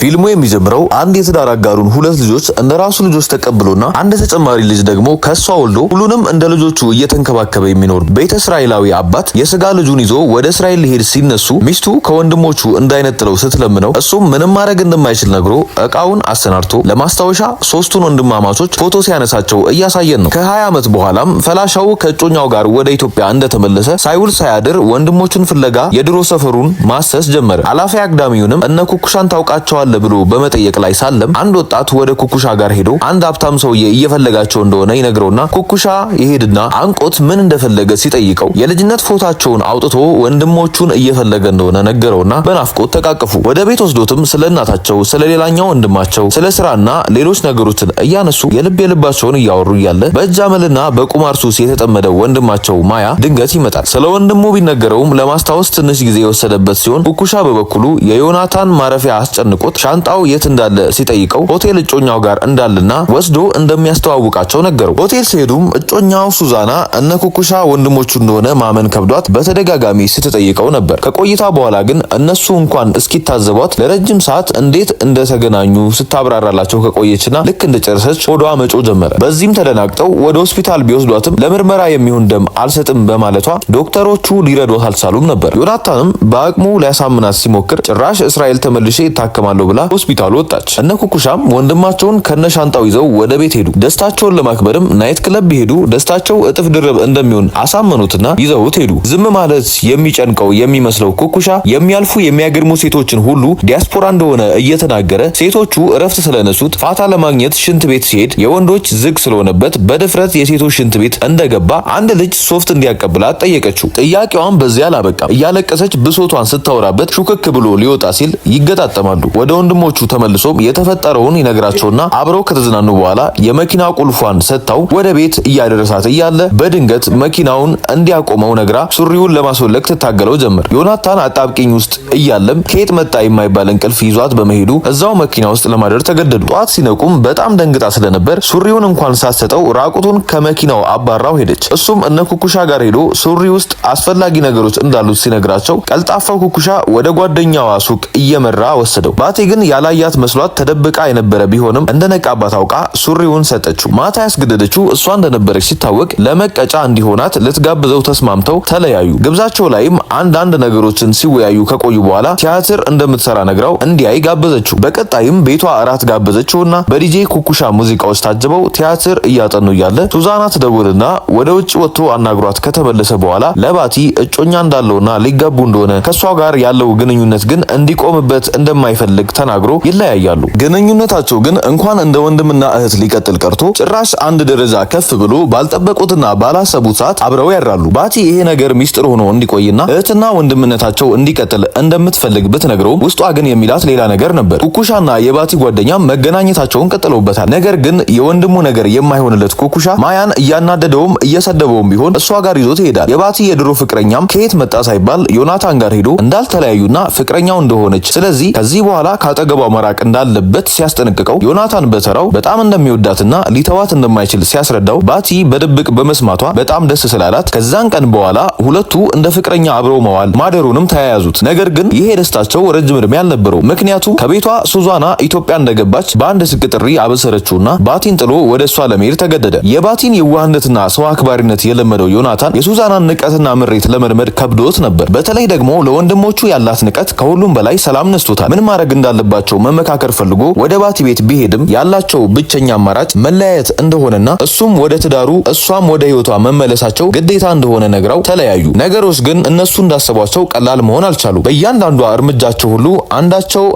ፊልሙ የሚጀምረው አንድ የትዳር አጋሩን ሁለት ልጆች እንደራሱ ልጆች ተቀብሎና አንድ ተጨማሪ ልጅ ደግሞ ከሷ ወልዶ ሁሉንም እንደ ልጆቹ እየተንከባከበ የሚኖር ቤተ እስራኤላዊ አባት የስጋ ልጁን ይዞ ወደ እስራኤል ሊሄድ ሲነሱ ሚስቱ ከወንድሞቹ እንዳይነጥለው ስትለምነው እሱም ምንም ማድረግ እንደማይችል ነግሮ እቃውን አሰናድቶ ለማስታወሻ ሶስቱን ወንድማማቾች ፎቶ ሲያነሳቸው እያሳየን ነው። ከ20 ዓመት በኋላም ፈላሻው ከእጮኛው ጋር ወደ ኢትዮጵያ እንደተመለሰ ሳይውል ሳያድር ወንድሞቹን ፍለጋ የድሮ ሰፈሩን ማሰስ ጀመረ። አላፊ አግዳሚውንም እነ ኩኩሻን ታውቃቸዋል ብሎ በመጠየቅ ላይ ሳለም አንድ ወጣት ወደ ኩኩሻ ጋር ሄዶ አንድ ሀብታም ሰውዬ እየፈለጋቸው እንደሆነ ይነግረውና ኩኩሻ ይሄድና አንቆት ምን እንደፈለገ ሲጠይቀው የልጅነት ፎታቸውን አውጥቶ ወንድሞቹን እየፈለገ እንደሆነ ነገረውና በናፍቆት ተቃቀፉ። ወደ ቤት ወስዶትም ስለ እናታቸው፣ ስለ ሌላኛው ወንድማቸው፣ ስለ ስራና ሌሎች ነገሮችን እያነሱ የልባቸውን እያወሩ እያለ በእጅ አመልና በቁማር ሱስ የተጠመደው ወንድማቸው ማያ ድንገት ይመጣል። ስለ ወንድሙ ቢነገረውም ለማስታወስ ትንሽ ጊዜ የወሰደበት ሲሆን ኩኩሻ በበኩሉ የዮናታን ማረፊያ አስጨንቆት ሻንጣው የት እንዳለ ሲጠይቀው ሆቴል እጮኛው ጋር እንዳለና ወስዶ እንደሚያስተዋውቃቸው ነገረው። ሆቴል ሲሄዱም እጮኛው ሱዛና እነ ኩኩሻ ወንድሞቹ እንደሆነ ማመን ከብዷት በተደጋጋሚ ስትጠይቀው ነበር። ከቆይታ በኋላ ግን እነሱ እንኳን እስኪታዘቧት ለረጅም ሰዓት እንዴት እንደተገናኙ ስታብራራላቸው ከቆየችና ልክ እንደጨረሰች ሆዷ መጮ ጀመረ። በዚህም ተደናግጠው ወደ ሆስፒታል ቢወስዷትም ለምርመራ የሚሆን ደም አልሰጥም በማለቷ ዶክተሮቹ ሊረዷት አልቻሉም ነበር። ዮናታንም በአቅሙ ሊያሳምናት ሲሞክር ጭራሽ እስራኤል ተመልሼ ይታከማለሁ ብላ ሆስፒታሉ ወጣች። እነ ኩኩሻም ወንድማቸውን ከነሻንጣው ይዘው ወደ ቤት ሄዱ። ደስታቸውን ለማክበርም ናይት ክለብ ቢሄዱ ደስታቸው እጥፍ ድርብ እንደሚሆን አሳመኑትና ይዘውት ሄዱ። ዝም ማለት የሚጨንቀው የሚመስለው ኩኩሻ የሚያልፉ የሚያገርሙ ሴቶችን ሁሉ ዲያስፖራ እንደሆነ እየተናገረ ሴቶቹ እረፍት ስለነሱት ፋታ ለማግኘት ሽንት ቤት ሲሄድ የወንዶች ዝግ ስለሆነበት በድፍረት የሴቶች ሽንት ቤት እንደገባ አንድ ልጅ ሶፍት እንዲያቀብላት ጠየቀችው። ጥያቄዋን በዚያ አላበቃም። እያለቀሰች ብሶቷን ስታወራበት ሹክክ ብሎ ሊወጣ ሲል ይገጣጠማሉ። ወደ ወንድሞቹ ተመልሶም የተፈጠረውን ይነግራቸውና አብረው ከተዝናኑ በኋላ የመኪና ቁልፏን ሰጥታው ወደ ቤት እያደረሳት እያለ በድንገት መኪናውን እንዲያቆመው ነግራ ሱሪውን ለማስወለቅ ትታገለው ጀመር። ዮናታን አጣብቂኝ ውስጥ እያለም ከየት መጣ የማይባል እንቅልፍ ይዟት በመሄዱ እዛው መኪና ውስጥ ለማደር ተገደዱ። ጧት ሲነቁም በጣም ደንግጣ ስለነበር ሱሪውን እንኳን ሳትሰጠው ራቁቱን ከመኪናው አባራው ሄደች። እሱም እነ ኩኩሻ ጋር ሄዶ ሱሪ ውስጥ አስፈላጊ ነገሮች እንዳሉት ሲነግራቸው ቀልጣፋው ኩኩሻ ወደ ጓደኛዋ ሱቅ እየመራ ወሰደው። ባቴ ግን ያላያት መስሏት ተደብቃ የነበረ ቢሆንም እንደነቃባት አውቃ ሱሪውን ሰጠችው። ማታ ያስገደደችው እሷ እንደነበረች ሲታወቅ ለመቀጫ እንዲሆናት ልትጋብዘው ተስማምተው ተለያዩ። ግብዛቸው ላይም አንዳንድ ነገሮችን ሲወያዩ ከቆዩ በኋላ ቲያትር እንደምትሰራ ነግራው እንዲያይ ጋበዘችው። በቀጣይም ቤቷ እራት ጋበዘችውና በዲጄ ኩኩሻ ሙዚቃዎች ታጅበው ቲያትር እያጠኑ እያለ ሱዛና ትደውልና ወደ ውጭ ወጥቶ አናግሯት ከተመለሰ በኋላ ለባቲ እጮኛ እንዳለውና ሊጋቡ እንደሆነ ከሷ ጋር ያለው ግንኙነት ግን እንዲቆምበት እንደማይፈልግ ተናግሮ ይለያያሉ። ግንኙነታቸው ግን እንኳን እንደ ወንድምና እህት ሊቀጥል ቀርቶ ጭራሽ አንድ ደረጃ ከፍ ብሎ ባልጠበቁትና ባላሰቡት ሰዓት አብረው ያድራሉ። ባቲ ይሄ ነገር ሚስጥር ሆኖ እንዲቆይና እህትና ወንድምነታቸው እንዲቀጥል እንደምትፈልግ ብትነግረውም ውስጧ ግን የሚላት ሌላ ነገር ነበር። ኩኩሻና የባቲ ጓደኛም መገናኘታቸውን ቀጥለውበታል። ነገር ግን የወንድሙ ነገር የማይሆንለት ኩኩሻ ማያን እያናደደውም እየሰደበውም ቢሆን እሷ ጋር ይዞት ይሄዳል። የባቲ የድሮ ፍቅረኛም ከየት መጣ ሳይባል ዮናታን ጋር ሄዶ እንዳልተለያዩና ፍቅረኛው እንደሆነች ስለዚህ ከዚህ በኋላ ካጠገቧ መራቅ እንዳለበት ሲያስጠነቅቀው ዮናታን በተራው በጣም እንደሚወዳትና ሊተዋት እንደማይችል ሲያስረዳው ባቲ በድብቅ በመስማቷ በጣም ደስ ስላላት ከዛን ቀን በኋላ ሁለቱ እንደ ፍቅረኛ አብረው መዋል ማደሩንም ተያያዙት። ነገር ግን ይሄ ደስታቸው ረጅም እድሜ አልነበረው። ምክንያቱም ከቤቷ ሱዛና ኢትዮጵያ እንደገባች በአንድ ስልክ ጥሪ አበሰረችውና ባቲን ጥሎ ወደ እሷ ለመሄድ ተገደደ። የባቲን የዋህነትና ሰው አክባሪነት የለመደው ዮናታን የሱዛናን ንቀትና ምሬት ለመልመድ ከብዶት ነበር። በተለይ ደግሞ ለወንድሞቹ ያላት ንቀት ከሁሉም በላይ ሰላም ነስቶታል። ምን ማድረግ እንዳለባቸው መመካከር ፈልጎ ወደ ባቲ ቤት ቢሄድም ያላቸው ብቸኛ አማራጭ መለያየት እንደሆነና እሱም ወደ ትዳሩ እሷም ወደ ህይወቷ መመለሳቸው ግዴታ እንደሆነ ነግራው ተለያዩ። ነገሮች ግን እነሱ እንዳሰቧቸው ቀላል መሆን አልቻሉ። በእያንዳንዷ እርምጃቸው ሁሉ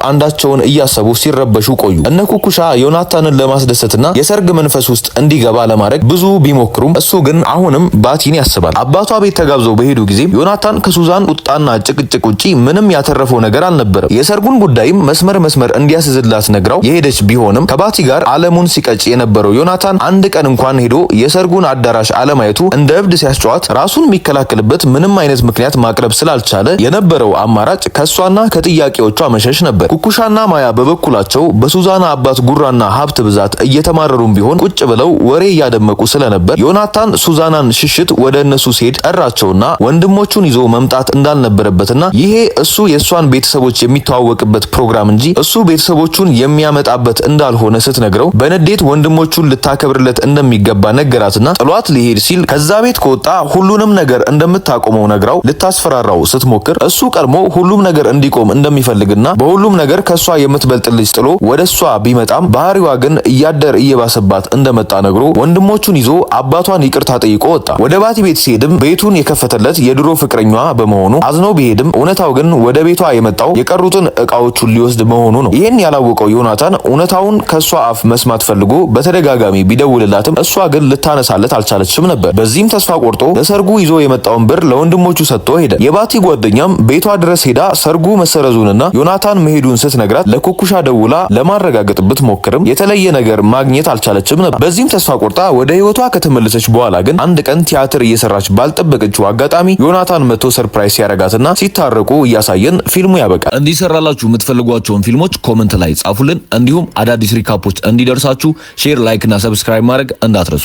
አንዳቸውን እያሰቡ ሲረበሹ ቆዩ። እነ ኩኩሻ ዮናታንን ለማስደሰትና የሰርግ መንፈስ ውስጥ እንዲገባ ለማድረግ ብዙ ቢሞክሩም እሱ ግን አሁንም ባቲን ያስባል። አባቷ ቤት ተጋብዘው በሄዱ ጊዜ ዮናታን ከሱዛን ቁጣና ጭቅጭቅ ውጪ ምንም ያተረፈው ነገር አልነበረም። የሰርጉን ጉዳይም መስመር እንዲያስዝላት ነግራው የሄደች ቢሆንም ከባቲ ጋር ዓለሙን ሲቀጭ የነበረው ዮናታን አንድ ቀን እንኳን ሄዶ የሰርጉን አዳራሽ አለማየቱ እንደ እብድ ሲያስጨዋት ራሱን የሚከላከልበት ምንም አይነት ምክንያት ማቅረብ ስላልቻለ የነበረው አማራጭ ከሷና ከጥያቄዎቿ መሸሽ ነበር። ኩኩሻና ማያ በበኩላቸው በሱዛና አባት ጉራና ሀብት ብዛት እየተማረሩም ቢሆን ቁጭ ብለው ወሬ እያደመቁ ስለነበር ዮናታን ሱዛናን ሽሽት ወደ እነሱ ሲሄድ ጠራቸውና ወንድሞቹን ይዞ መምጣት እንዳልነበረበትና ይሄ እሱ የሷን ቤተሰቦች የሚተዋወቅበት ፕሮግራም እንጂ እሱ ቤተሰቦቹን የሚያመጣበት እንዳልሆነ ስትነግረው በንዴት ወንድሞቹን ልታከብርለት እንደሚገባ ነገራትና ጥሏት ሊሄድ ሲል ከዛ ቤት ከወጣ ሁሉንም ነገር እንደምታቆመው ነግራው ልታስፈራራው ስትሞክር እሱ ቀድሞ ሁሉም ነገር እንዲቆም እንደሚፈልግና በሁሉም ነገር ከሷ የምትበልጥ ልጅ ጥሎ ወደሷ ቢመጣም ባህሪዋ ግን እያደር እየባሰባት እንደመጣ ነግሮ ወንድሞቹን ይዞ አባቷን ይቅርታ ጠይቆ ወጣ። ወደ ባቲ ቤት ሲሄድም ቤቱን የከፈተለት የድሮ ፍቅረኛዋ በመሆኑ አዝኖ ቢሄድም እውነታው ግን ወደ ቤቷ የመጣው የቀሩትን እቃዎቹን ሊወስድ መሆኑ ነው። ይህን ያላወቀው ዮናታን እውነታውን ከሷ አፍ መስማት ፈልጎ በተደጋጋሚ ቢደውልላትም እሷ ግን ልታነሳለት አልቻለችም ነበር። በዚህም ተስፋ ቆርጦ ለሰርጉ ይዞ የመጣውን ብር ለወንድሞቹ ሰጥቶ ሄደ። የባቲ ጓደኛም ቤቷ ድረስ ሄዳ ሰርጉ መሰረዙንና ዮናታን መሄዱን ስትነግራት ለኩኩሻ ደውላ ለማረጋገጥ ብትሞክርም የተለየ ነገር ማግኘት አልቻለችም ነበር። በዚህም ተስፋ ቆርጣ ወደ ህይወቷ ከተመለሰች በኋላ ግን አንድ ቀን ቲያትር እየሰራች ባልጠበቀችው አጋጣሚ ዮናታን መጥቶ ሰርፕራይዝ ያረጋትና ሲታረቁ እያሳየን ፊልሙ ያበቃል። እንዲሰራላችሁ የምትፈልጓቸውን ፊልሞች ኮመንት ላይ ጻፉልን። እንዲሁም አዳዲስ ሪካፖች እንዲደርሳችሁ ሼር፣ ላይክ እና ሰብስክራይብ ማድረግ እንዳትረሱ።